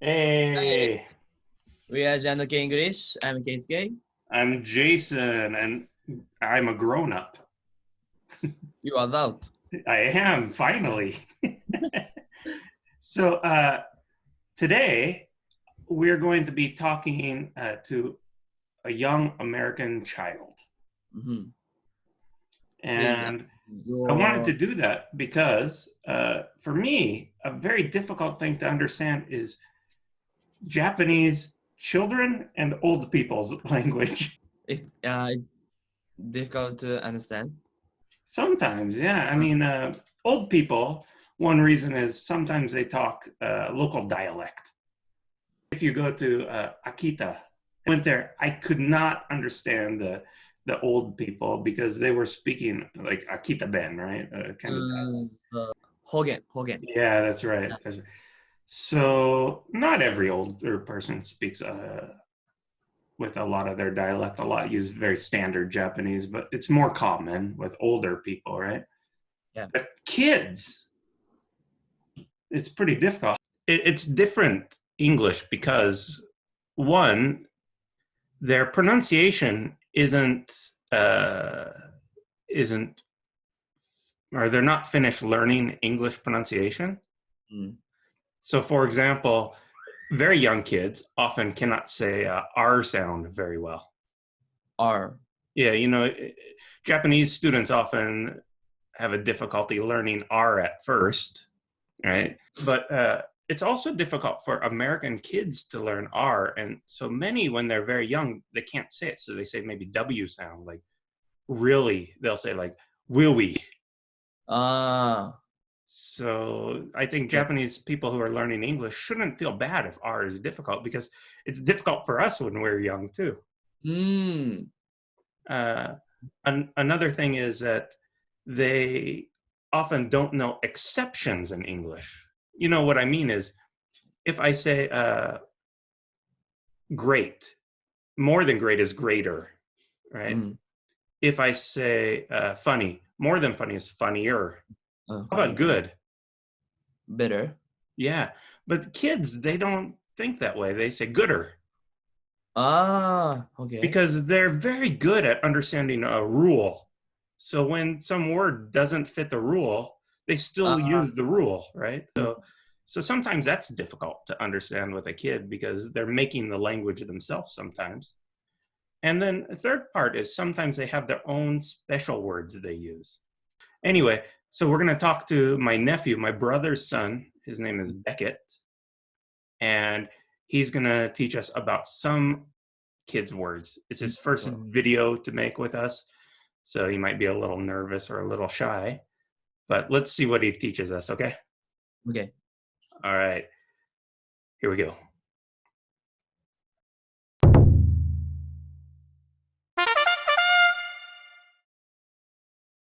Hey, We are Jan K English. I'm Keisuke. I'm Jason, and I'm a grown-up. You are out. I am, finally. So today, we're going to be talking to a young American child. Mhm. And I Your wanted to do that because, for me, a very difficult thing to understand is Japanese children and old people's language. it's difficult to understand. Sometimes, yeah. I mean, old people, one reason is sometimes they talk local dialect. If you go to Akita, I went there, I could not understand the old people because they were speaking like Akita Ben, right? Kind of. Hogen. Yeah, that's right. That's right. So not every older person speaks with a lot of their dialect. A lot use very standard Japanese, but it's more common with older people, right? Yeah. But kids, it's pretty difficult. It's different English because, one, their pronunciation isn't, or they're not finished learning English pronunciation. Mm. So, for example, very young kids often cannot say R sound very well. R. Yeah, Japanese students often have a difficulty learning R at first, right? But it's also difficult for American kids to learn R. And so many, when they're very young, they can't say it. So they say maybe W sound, like really, they'll say like, will we? Ah. So I think Yeah. Japanese people who are learning English shouldn't feel bad if R is difficult because it's difficult for us when we're young too. Mm. Another thing is that they often don't know exceptions in English. You know what I mean is if I say great, more than great is greater, right? Mm. If I say funny, more than funny is funnier. How about Funny. good? Better. Yeah, but kids, they don't think that way. They say gooder Ah. Okay. because they're very good at understanding a rule. So when some word doesn't fit the rule, they still use the rule, right? So sometimes that's difficult to understand with a kid because they're making the language themselves sometimes. And then the third part is sometimes they have their own special words they use. Anyway, so we're going to talk to my nephew, my brother's son. His name is Beckett. And he's going to teach us about some kids' words. It's his first video to make with us. So he might be a little nervous or a little shy. But let's see what he teaches us, okay? Okay. All right. Here we go.